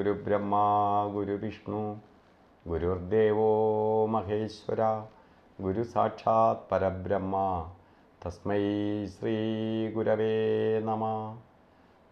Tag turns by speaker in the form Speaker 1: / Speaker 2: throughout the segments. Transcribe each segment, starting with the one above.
Speaker 1: ഗുരുബ്രഹ്മ ഗുരുവിഷ്ണു ഗുരുർദേവോ മഹേശ്വര ഗുരു സാക്ഷാത് പരബ്രഹ്മ തസ്മൈ ശ്രീ ഗുരവേ നമഃ.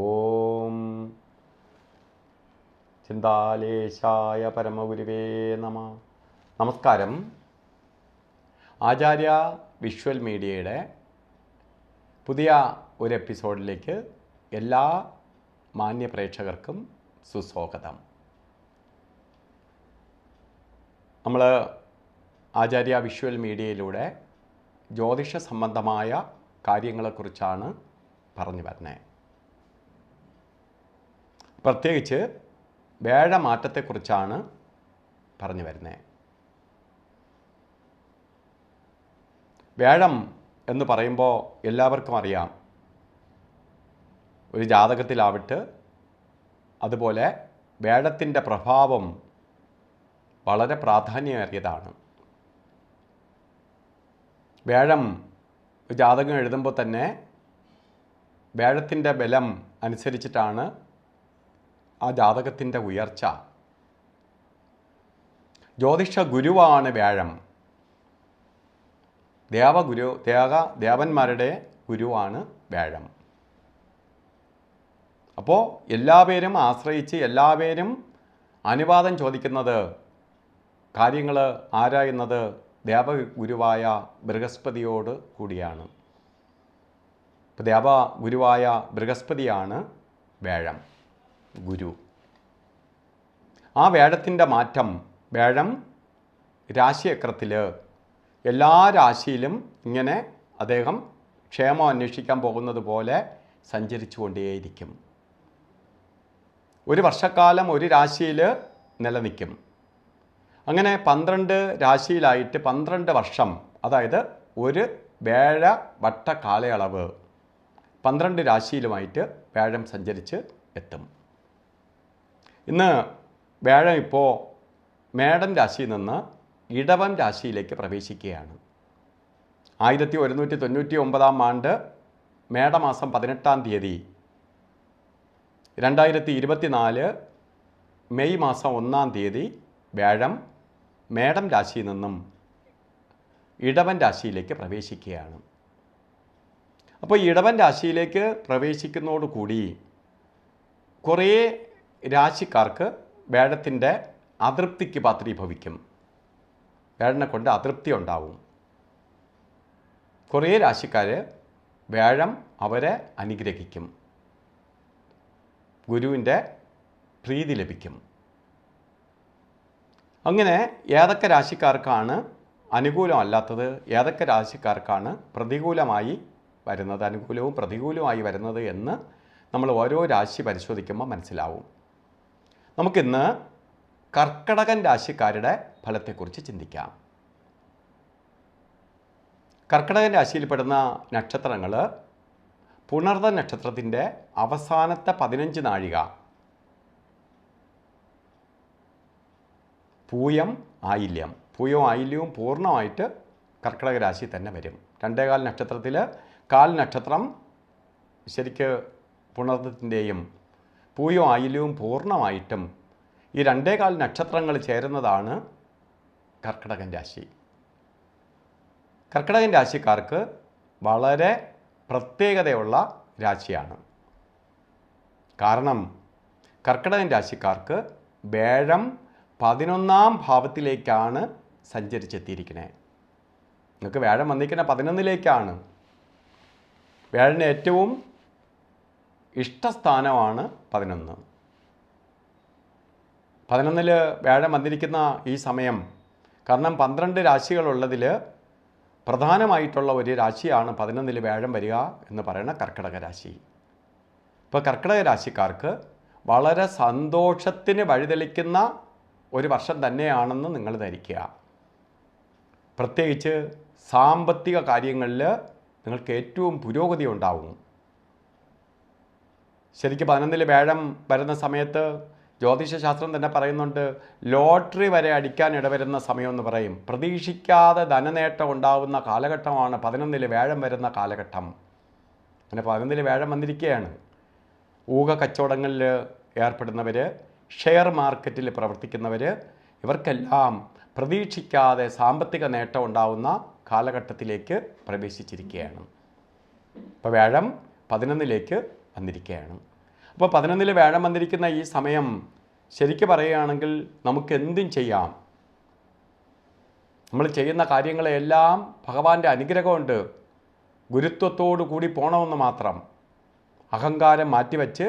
Speaker 1: ഓം ചിന്താലേശായ പരമഗുരുവേ നമഃ. നമസ്കാരം. ആചാര്യ വിഷ്വൽ മീഡിയയുടെ പുതിയ ഒരു എപ്പിസോഡിലേക്ക് എല്ലാ മാന്യ പ്രേക്ഷകർക്കും സുസ്വാഗതം. നമ്മൾ ആചാര്യ വിഷ്വൽ മീഡിയയിലൂടെ ജ്യോതിഷ സംബന്ധമായ കാര്യങ്ങളെക്കുറിച്ചാണ് പറഞ്ഞു വരുന്നത്. പ്രത്യേകിച്ച് വേഴമാറ്റത്തെക്കുറിച്ചാണ് പറഞ്ഞു വരുന്നത്. വേഴം എന്ന് പറയുമ്പോൾ എല്ലാവർക്കും അറിയാം, ഒരു ജാതകത്തിലാവട്ടെ അതുപോലെ വേഴത്തിൻ്റെ പ്രഭാവം വളരെ പ്രാധാന്യമേറിയതാണ്. വേഴം ജാതകം എഴുതുമ്പോൾ തന്നെ വേഴത്തിൻ്റെ ബലം അനുസരിച്ചിട്ടാണ് ആ ജാതകത്തിൻ്റെ ഉയർച്ച. ജ്യോതിഷ ഗുരുവാണ് വേഴം. ദേവന്മാരുടെ ഗുരുവാണ് വേഴം. അപ്പോൾ എല്ലാവരും ആശ്രയിച്ച് എല്ലാവരും അനുവാദം ചോദിക്കുന്നത്, കാര്യങ്ങൾ ആരായുന്നത് ദേവഗുരുവായ ബൃഹസ്പതിയോട് കൂടിയാണ്. ഇപ്പോൾ ദേവഗുരുവായ ബൃഹസ്പതിയാണ് വേഴം ഗുരു. ആ വേഴത്തിൻ്റെ മാറ്റം, വേഴം രാശിചക്രത്തിൽ എല്ലാ രാശിയിലും ഇങ്ങനെ അദ്ദേഹം ക്ഷേമം അന്വേഷിക്കാൻ പോകുന്നത് പോലെ സഞ്ചരിച്ചു കൊണ്ടേയിരിക്കും. ഒരു വർഷക്കാലം ഒരു രാശിയിൽ നിലനിൽക്കും. അങ്ങനെ 12 രാശിയിലായിട്ട് 12 വർഷം, അതായത് ഒരു വേഴ വട്ട കാലയളവ് 12 രാശിയിലുമായിട്ട് വേഴം സഞ്ചരിച്ച് എത്തും. ഇന്ന് വേഴം ഇപ്പോൾ മേടൻ രാശിയിൽ നിന്ന് ഇടവൻ രാശിയിലേക്ക് പ്രവേശിക്കുകയാണ്. 1199 ആണ്ട് മേടമാസം 18-ാം തീയതി 2024 മെയ് മാസം 1-ാം തീയതി വേഴം മേടം രാശിയിൽ നിന്നും ഇടവൻ രാശിയിലേക്ക് പ്രവേശിക്കുകയാണ്. അപ്പോൾ ഇടവൻ രാശിയിലേക്ക് പ്രവേശിക്കുന്നതോടുകൂടി കുറേ രാശിക്കാർക്ക് വേഴത്തിൻ്റെ അതൃപ്തിക്ക് പാത്രീഭവിക്കും. വേഴനെ കൊണ്ട് അതൃപ്തി ഉണ്ടാവും. കുറേ രാശിക്കാർ വേഴം അവരെ അനുഗ്രഹിക്കും, ഗുരുവിൻ്റെ പ്രീതി ലഭിക്കും. അങ്ങനെ ഏതൊക്കെ രാശിക്കാർക്കാണ് അനുകൂലമല്ലാത്തത്, ഏതൊക്കെ രാശിക്കാർക്കാണ് പ്രതികൂലമായി വരുന്നത്, അനുകൂലവും പ്രതികൂലവുമായി വരുന്നത് എന്ന് നമ്മൾ ഓരോ രാശി പരിശോധിക്കുമ്പോൾ മനസ്സിലാവും. നമുക്കിന്ന് കർക്കടകൻ രാശിക്കാരുടെ ഫലത്തെക്കുറിച്ച് ചിന്തിക്കാം. കർക്കടകൻ രാശിയിൽപ്പെടുന്ന നക്ഷത്രങ്ങൾ പുണർത നക്ഷത്രത്തിൻ്റെ അവസാനത്തെ 15 നാഴിക, പൂയം ആയില്യം. പൂയവും ആയില്യവും പൂർണ്ണമായിട്ട് കർക്കടക രാശി തന്നെ വരും. 2.25 നക്ഷത്രത്തിൽ 1/4 നക്ഷത്രം ശരിക്ക് പുണർതത്തിൻ്റെയും പൂയവും ആയില്യവും പൂർണ്ണമായിട്ടും ഈ 2.25 നക്ഷത്രങ്ങൾ ചേരുന്നതാണ് കർക്കടകൻ രാശി. കർക്കടകൻ രാശിക്കാർക്ക് വളരെ പ്രത്യേകതയുള്ള രാശിയാണ്. കാരണം കർക്കടകൻ രാശിക്കാർക്ക് വേഴം 11-ാം ഭാവത്തിലേക്കാണ് സഞ്ചരിച്ചെത്തിയിരിക്കുന്നത്. നിങ്ങൾക്ക് വേഴം വന്നിരിക്കുന്ന 11-ലേക്കാണ്. വേഴന് ഏറ്റവും ഇഷ്ടസ്ഥാനമാണ് 11. 11-ൽ വേഴം വന്നിരിക്കുന്ന ഈ സമയം, കാരണം 12 രാശികളുള്ളതിൽ പ്രധാനമായിട്ടുള്ള ഒരു രാശിയാണ് 11-ൽ വേഴം വരിക എന്ന് പറയുന്ന കർക്കിടക രാശി. ഇപ്പോൾ കർക്കിടക രാശിക്കാർക്ക് വളരെ സന്തോഷത്തിന് വഴിതെളിക്കുന്ന ഒരു വർഷം തന്നെയാണെന്ന് നിങ്ങൾ ധരിക്കുക. പ്രത്യേകിച്ച് സാമ്പത്തിക കാര്യങ്ങളിൽ നിങ്ങൾക്ക് ഏറ്റവും പുരോഗതി ഉണ്ടാവും. ശരിക്കും 11-ൽ വേഴം വരുന്ന സമയത്ത് ജ്യോതിഷശാസ്ത്രം തന്നെ പറയുന്നുണ്ട്, ലോട്ടറി വരെ അടിക്കാൻ ഇടവരുന്ന സമയമെന്ന് പറയും. പ്രതീക്ഷിക്കാതെ ധനനേട്ടം ഉണ്ടാകുന്ന കാലഘട്ടമാണ് 11-ൽ വേഴം വരുന്ന കാലഘട്ടം. അങ്ങനെ 11-ൽ വേഴം വന്നിരിക്കുകയാണ്. ഊഹ കച്ചവടങ്ങളിൽ ഏർപ്പെടുന്നവർ, ഷെയർ മാർക്കറ്റിൽ പ്രവർത്തിക്കുന്നവർ, ഇവർക്കെല്ലാം പ്രതീക്ഷിക്കാതെ സാമ്പത്തിക നേട്ടം ഉണ്ടാവുന്ന കാലഘട്ടത്തിലേക്ക് പ്രവേശിച്ചിരിക്കുകയാണ്. ഇപ്പോൾ വ്യാഴം 11ലേക്ക് വന്നിരിക്കുകയാണ്. അപ്പോൾ 11 വ്യാഴം വന്നിരിക്കുന്ന ഈ സമയം ശരിക്കും പറയുകയാണെങ്കിൽ നമുക്ക് എന്തും ചെയ്യാം. നമ്മൾ ചെയ്യുന്ന കാര്യങ്ങളെല്ലാം ഭഗവാന്റെ അനുഗ്രഹമുണ്ട്. ഗുരുത്വത്തോടു കൂടി പോകണമെന്ന് മാത്രം. അഹങ്കാരം മാറ്റിവെച്ച്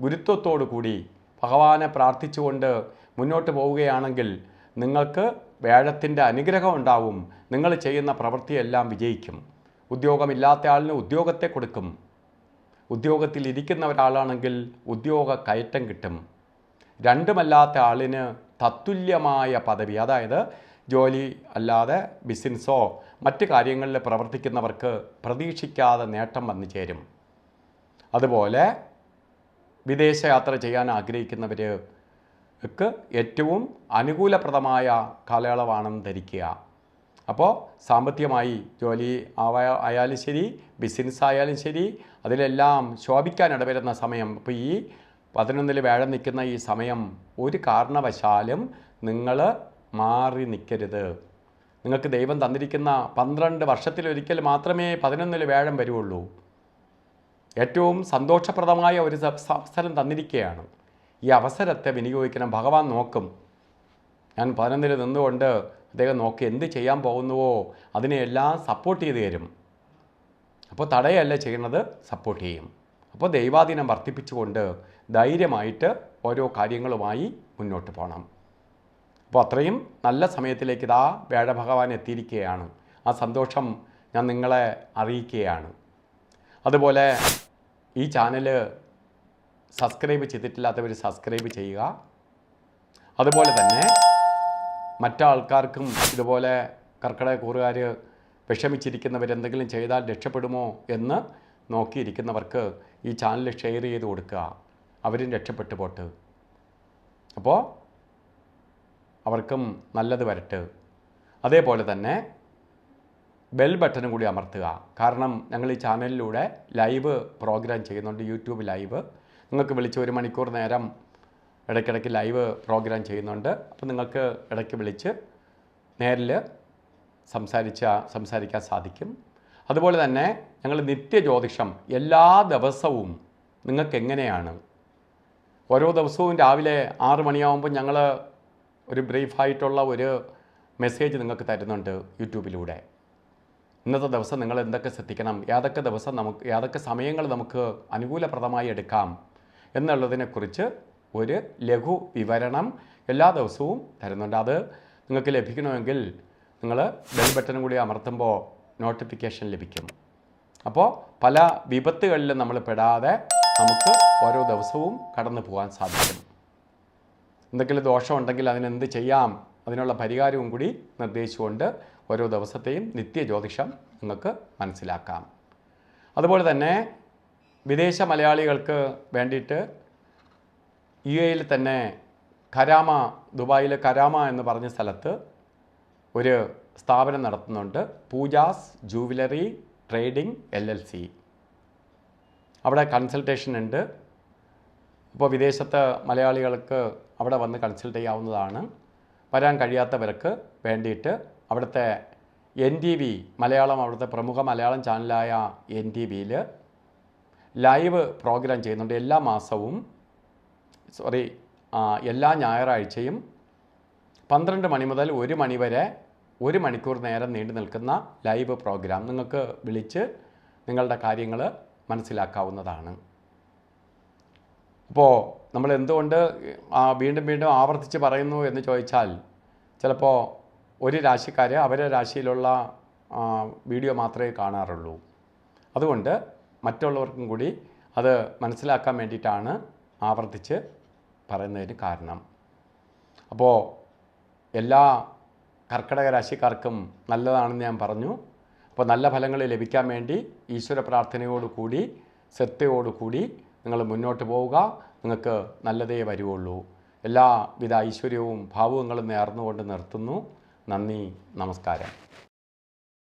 Speaker 1: ഗുരുത്വത്തോടു കൂടി ഭഗവാനെ പ്രാർത്ഥിച്ചുകൊണ്ട് മുന്നോട്ട് പോവുകയാണെങ്കിൽ നിങ്ങൾക്ക് വ്യാഴത്തിൻ്റെ അനുഗ്രഹം ഉണ്ടാവും. നിങ്ങൾ ചെയ്യുന്ന പ്രവൃത്തിയെല്ലാം വിജയിക്കും. ഉദ്യോഗമില്ലാത്ത ആളിന് ഉദ്യോഗത്തെ കൊടുക്കും. ഉദ്യോഗത്തിൽ ഇരിക്കുന്ന ഒരാളാണെങ്കിൽ ഉദ്യോഗ കയറ്റം കിട്ടും. രണ്ടുമല്ലാത്ത ആളിന് തത്തുല്യമായ പദവി, അതായത് ജോലി അല്ലാതെ ബിസിനസ്സോ മറ്റ് കാര്യങ്ങളിൽ പ്രവർത്തിക്കുന്നവർക്ക് പ്രതീക്ഷിക്കാതെ നേട്ടം വന്നു ചേരും. അതുപോലെ വിദേശയാത്ര ചെയ്യാൻ ആഗ്രഹിക്കുന്നവർക്ക് ഏറ്റവും അനുകൂലപ്രദമായ കാലയളവാണെന്ന് ധരിക്കുക. അപ്പോൾ സാമ്പത്തികമായി ജോലി ആയാലും ശരി, ബിസിനസ് ആയാലും ശരി, അതിലെല്ലാം ശോഭിക്കാൻ ഇടവരുന്ന സമയം. അപ്പോൾ ഈ 11 വ്യാഴം നിൽക്കുന്ന ഈ സമയം ഒരു കാരണവശാലും നിങ്ങൾ മാറി നിൽക്കരുത്. നിങ്ങൾക്ക് ദൈവം തന്നിരിക്കുന്ന 12 വർഷത്തിലൊരിക്കൽ മാത്രമേ 11 വ്യാഴം വരുള്ളൂ. ഏറ്റവും സന്തോഷപ്രദമായ ഒരു അവസരം തന്നിരിക്കുകയാണ്. ഈ അവസരത്തെ വിനിയോഗിക്കണം. ഭഗവാൻ നോക്കും. ഞാൻ 11 നിന്നുകൊണ്ട് അദ്ദേഹം നോക്കി എന്ത് ചെയ്യാൻ പോകുന്നുവോ അതിനെയെല്ലാം സപ്പോർട്ട് ചെയ്ത് തരും. അപ്പോൾ തടയല്ല ചെയ്യുന്നത്, സപ്പോർട്ട് ചെയ്യും. അപ്പോൾ ദൈവാധീനം വർദ്ധിപ്പിച്ചുകൊണ്ട് ധൈര്യമായിട്ട് ഓരോ കാര്യങ്ങളുമായി മുന്നോട്ട് പോകണം. അപ്പോൾ അത്രയും നല്ല സമയത്തിലേക്ക് ഇതാ വ്യാഴഭഗവാൻ എത്തിയിരിക്കുകയാണ്. ആ സന്തോഷം ഞാൻ നിങ്ങളെ അറിയിക്കുകയാണ്. അതുപോലെ ഈ ചാനൽ സബ്സ്ക്രൈബ് ചെയ്തിട്ടില്ലാത്തവർ സബ്സ്ക്രൈബ് ചെയ്യുക. അതുപോലെ തന്നെ മറ്റാൾക്കാർക്കും ഇതുപോലെ കർക്കിടകക്കൂറുകാർ വിഷമിച്ചിരിക്കുന്നവരെന്തെങ്കിലും ചെയ്താൽ രക്ഷപ്പെടുമോ എന്ന് നോക്കിയിരിക്കുന്നവർക്ക് ഈ ചാനൽ ഷെയർ ചെയ്ത് കൊടുക്കുക. അവരും രക്ഷപ്പെട്ടു പോട്ട്. അപ്പോൾ അവർക്കും നല്ലത് വരട്ടെ. അതേപോലെ തന്നെ ബെൽ ബട്ടനും കൂടി അമർത്തുക. കാരണം ഞങ്ങൾ ഈ ചാനലിലൂടെ ലൈവ് പ്രോഗ്രാം ചെയ്യുന്നുണ്ട്. യൂട്യൂബ് ലൈവ് നിങ്ങൾക്ക് വിളിച്ച് 1 മണിക്കൂർ നേരം ഇടയ്ക്കിടയ്ക്ക് ലൈവ് പ്രോഗ്രാം ചെയ്യുന്നുണ്ട്. അപ്പോൾ നിങ്ങൾക്ക് ഇടയ്ക്ക് വിളിച്ച് നേരിൽ സംസാരിക്കാൻ സാധിക്കും. അതുപോലെ തന്നെ ഞങ്ങൾ നിത്യജ്യോതിഷം എല്ലാ ദിവസവും നിങ്ങൾക്ക് എങ്ങനെയാണ്, ഓരോ ദിവസവും രാവിലെ 6 മണിയാകുമ്പോൾ ഞങ്ങൾ ഒരു ബ്രീഫായിട്ടുള്ള ഒരു മെസ്സേജ് നിങ്ങൾക്ക് തരുന്നുണ്ട് യൂട്യൂബിലൂടെ. ഇന്നത്തെ ദിവസം നിങ്ങൾ എന്തൊക്കെ ശ്രദ്ധിക്കണം, ഏതൊക്കെ സമയങ്ങൾ നമുക്ക് അനുകൂലപ്രദമായി എടുക്കാം എന്നുള്ളതിനെക്കുറിച്ച് ഒരു ലഘു വിവരണം എല്ലാ ദിവസവും തരുന്നുണ്ട്. അത് നിങ്ങൾക്ക് ലഭിക്കണമെങ്കിൽ നിങ്ങൾ ബെൽ ബട്ടനും കൂടി അമർത്തുമ്പോൾ നോട്ടിഫിക്കേഷൻ ലഭിക്കും. അപ്പോൾ പല വിപത്തുകളിലും നമ്മൾ പെടാതെ നമുക്ക് ഓരോ ദിവസവും കടന്നു പോകാൻ സാധിക്കും. എന്തെങ്കിലും ദോഷമുണ്ടെങ്കിൽ അതിനെന്ത് ചെയ്യാം, അതിനുള്ള പരിഹാരവും കൂടി നിർദ്ദേശിച്ചുകൊണ്ട് ഓരോ ദിവസത്തെയും നിത്യജ്യോതിഷം നിങ്ങൾക്ക് മനസ്സിലാക്കാം. അതുപോലെ തന്നെ വിദേശ മലയാളികൾക്ക് വേണ്ടിയിട്ട് UAE തന്നെ ദുബായിലെ കരാമ എന്ന് പറഞ്ഞ സ്ഥലത്ത് ഒരു സ്ഥാപനം നടത്തുന്നുണ്ട്. Pujas jewellery trading LLC. അവിടെ കൺസൾട്ടേഷൻ ഉണ്ട്. അപ്പോൾ വിദേശത്ത് മലയാളികൾക്ക് അവിടെ വന്ന് കൺസൾട്ട് ചെയ്യാവുന്നതാണ്. വരാൻ കഴിയാത്തവർക്ക് വേണ്ടിയിട്ട് അവിടുത്തെ NTV മലയാളം, അവിടുത്തെ പ്രമുഖ മലയാളം ചാനലായ NTVയിൽ ലൈവ് പ്രോഗ്രാം ചെയ്യുന്നുണ്ട്. എല്ലാ ഞായറാഴ്ചയും 12 മണി മുതൽ 1 മണി വരെ 1 മണിക്കൂർ നേരം നീണ്ടു നിൽക്കുന്ന ലൈവ് പ്രോഗ്രാം നിങ്ങൾക്ക് വിളിച്ച് നിങ്ങളുടെ കാര്യങ്ങൾ മനസ്സിലാക്കാവുന്നതാണ്. അപ്പോൾ നമ്മൾ എന്തുകൊണ്ട് വീണ്ടും ആവർത്തിച്ച് പറയുന്നു എന്ന് ചോദിച്ചാൽ, ചിലപ്പോൾ ഒരു രാശിക്കാർ അവരുടെ രാശിയിലുള്ള വീഡിയോ മാത്രമേ കാണാറുള്ളൂ. അതുകൊണ്ട് മറ്റുള്ളവർക്കും കൂടി അത് മനസ്സിലാക്കാൻ വേണ്ടിയിട്ടാണ് ആവർത്തിച്ച് പറയുന്നതിന് കാരണം. അപ്പോൾ എല്ലാ കർക്കിടക രാശിക്കാർക്കും നല്ലതാണെന്ന് ഞാൻ പറഞ്ഞു. അപ്പോൾ നല്ല ഫലങ്ങൾ ലഭിക്കാൻ വേണ്ടി ഈശ്വര പ്രാർത്ഥനയോടുകൂടി ശ്രദ്ധയോടുകൂടി നിങ്ങൾ മുന്നോട്ട് പോവുക. നിങ്ങൾക്ക് നല്ലതേ വരുള്ളൂ. എല്ലാവിധ ഐശ്വര്യവും ഭാവുകങ്ങളും നേർന്നുകൊണ്ട് നിർത്തുന്നു. നന്ദി, നമസ്കാരം.